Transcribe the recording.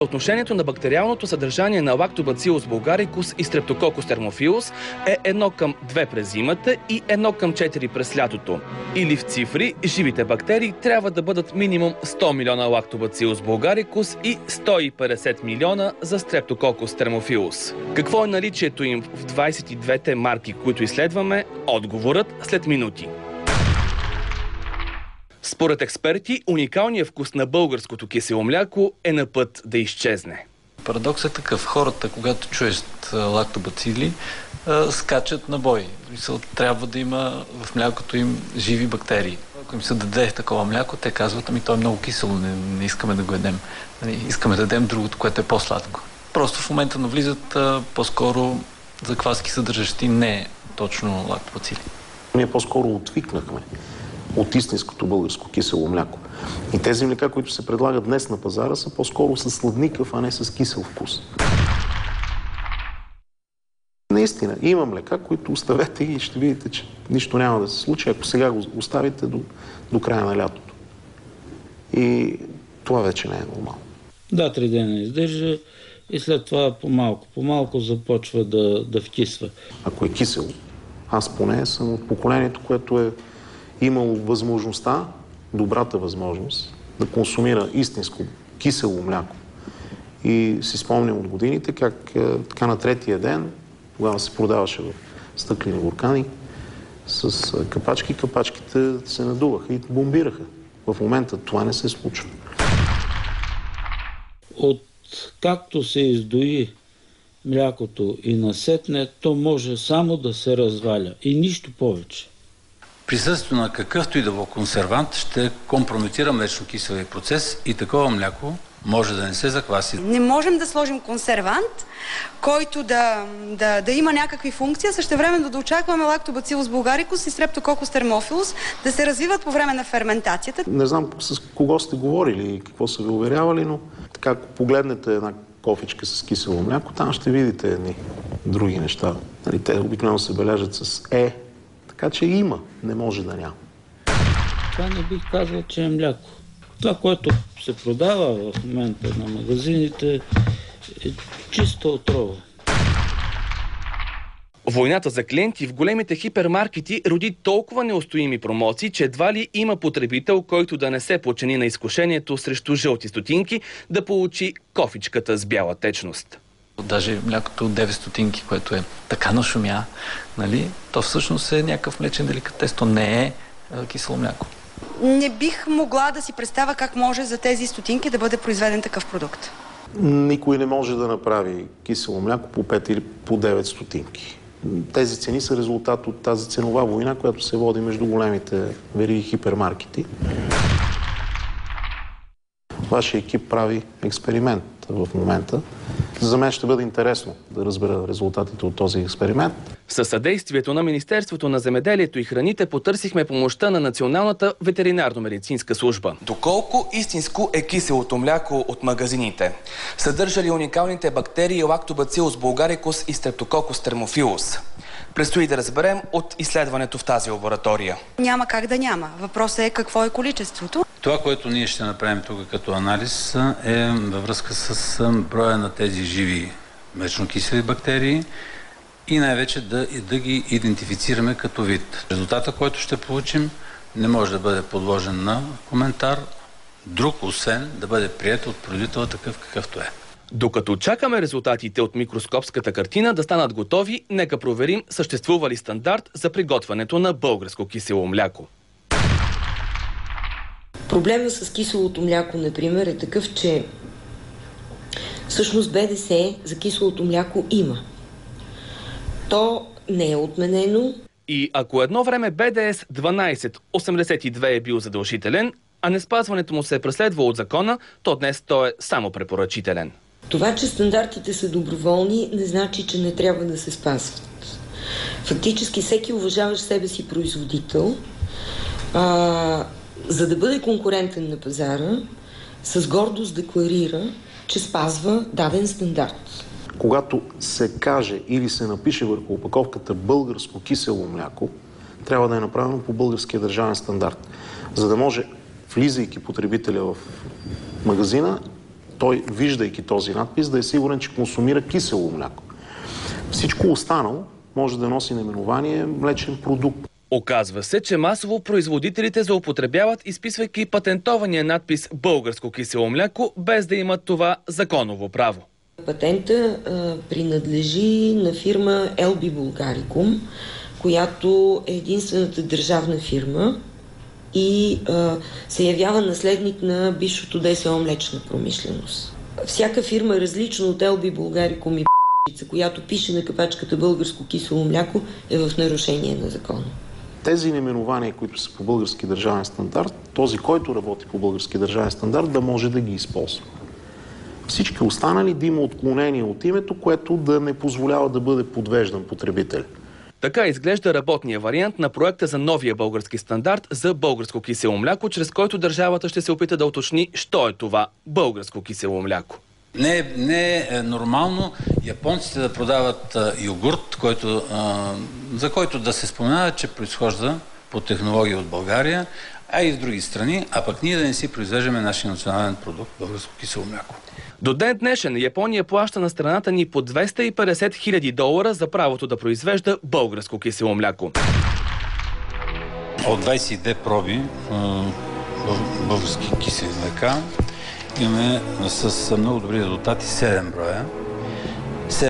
Отношението на бактериалното съдържание на Lactobacillus bulgaricus и Streptococcus thermophilus е 1:2 през зимата и 1:4 през лятото. Или в цифри, живите бактерии трябва да бъдат минимум 100 милиона Lactobacillus bulgaricus и 150 милиона за Streptococcus thermophilus. Какво е наличието им в 22-те марки, които изследваме? Отговорът след минути. Според експерти, уникалният вкус на българското кисело мляко е на път да изчезне. Парадоксът е такъв. Хората, когато чуят лактобацили, скачат на бой. Трябва да има в млякото им живи бактерии. Ако им се даде такова мляко, те казват, ами то е много кисело, не искаме да го едем. Искаме да дадем другото, което е по-сладко. Просто в момента навлизат по-скоро закваски съдържащи не точно лактобацили. Ние по-скоро отвикнахме от истинското българско кисело мляко. И тези млека, които се предлагат днес на пазара, са по-скоро с сладникав, а не с кисел вкус. Наистина, има млека, които оставете и ще видите, че нищо няма да се случи, ако сега го оставите до края на лятото. И това вече не е нормално. 2-3 дена издържа и след това по-малко започва да вкисва. Ако е кисело, аз поне съм от поколението, което е имало възможността, добрата възможност, да консумира истинско кисело мляко. И си спомням от годините как така на третия ден, тогава се продаваше в стъклени буркани, с капачки, капачките се надуваха и бомбираха. В момента това не се случва. От както се издои млякото и насетне, то може само да се разваля и нищо повече. Присъствието на какъвто и да било консервант ще компрометира млечно-киселия процес и такова мляко може да не се закваси. Не можем да сложим консервант, който да има някакви функции, а същевременно да очакваме Lactobacillus bulgaricus и Streptococcus thermophilus да се развиват по време на ферментацията. Не знам с кого сте говорили и какво са ви уверявали, но така, ако погледнете една кофичка с кисело мляко, там ще видите едни други неща. Те обикновено се бележат с така че има, не може да няма. Това не бих казал, че е мляко. Това, което се продава в момента на магазините, е чиста отрова. Войната за клиенти в големите хипермаркети роди толкова неустоими промоции, че едва ли има потребител, който да не се подчини на изкушението срещу жълти стотинки да получи кофичката с бяла течност. Даже млякото от 9 стотинки, което е така нашумя, нали, то всъщност е някакъв млечен деликатес, то не е кисело мляко. Не бих могла да си представя как може за тези стотинки да бъде произведен такъв продукт. Никой не може да направи кисело мляко по 5 или по 9 стотинки. Тези цени са резултат от тази ценова война, която се води между големите вериги хипермаркети. Вашия екип прави експеримент в момента. За мен ще бъде интересно да разбера резултатите от този експеримент. Със съдействието на Министерството на земеделието и храните потърсихме помощта на Националната ветеринарно-медицинска служба. Доколко истинско е киселото мляко от магазините? Съдържа ли уникалните бактерии Lactobacillus bulgaricus и Streptococcus thermophilus? Предстои да разберем от изследването в тази лаборатория. Няма как да няма. Въпросът е какво е количеството. Това, което ние ще направим тук като анализ, е във връзка с броя на тези живи млечно-кисели бактерии и най-вече да ги идентифицираме като вид. Резултата, който ще получим, не може да бъде подложен на коментар, друг, освен да бъде приет от производителя такъв какъвто е. Докато чакаме резултатите от микроскопската картина да станат готови, нека проверим съществува ли стандарт за приготвянето на българско кисело мляко. Проблема с киселото мляко, например, е такъв, че всъщност БДС за киселото мляко има. То не е отменено. И ако едно време БДС 1282 е бил задължителен, а неспазването му се е преследвало от закона, то днес той е само препоръчителен. Това, че стандартите са доброволни, не значи, че не трябва да се спазват. Фактически всеки уважаващ себе си производител, за да бъде конкурентен на пазара, с гордост декларира, че спазва даден стандарт. Когато се каже или се напише върху опаковката българско кисело мляко, трябва да е направено по българския държавен стандарт. За да може, влизайки потребителя в магазина, той, виждайки този надпис, да е сигурен, че консумира кисело мляко. Всичко останало може да носи наименование млечен продукт. Оказва се, че масово производителите злоупотребяват, изписвайки патентования надпис „Българско кисело мляко“, без да имат това законово право. Патента принадлежи на фирма LB Bulgaricum, която е единствената държавна фирма и се явява наследник на бившото ДСО млечна промишленост. Всяка фирма, различна от LB Bulgaricum и която пише на капачката българско кисело мляко, е в нарушение на закона. Тези наименования, които са по български държавен стандарт, този, който работи по български държавен стандарт, да може да ги използва. Всички останали да има отклонение от името, което да не позволява да бъде подвеждан потребител. Така изглежда работния вариант на проекта за новия български стандарт за българско кисело мляко, чрез който държавата ще се опита да уточни, що е това българско кисело мляко. Не е нормално японците да продават йогурт, за който да се споменава, че произхожда по технология от България, а и в други страни, а пък ние да не си произвеждаме нашия национален продукт – българско кисело мляко. До ден днешен Япония плаща на страната ни по $250 000 за правото да произвежда българско кисело мляко. От 22 проби български кисели млека имаме с много добри резултати 7 броя.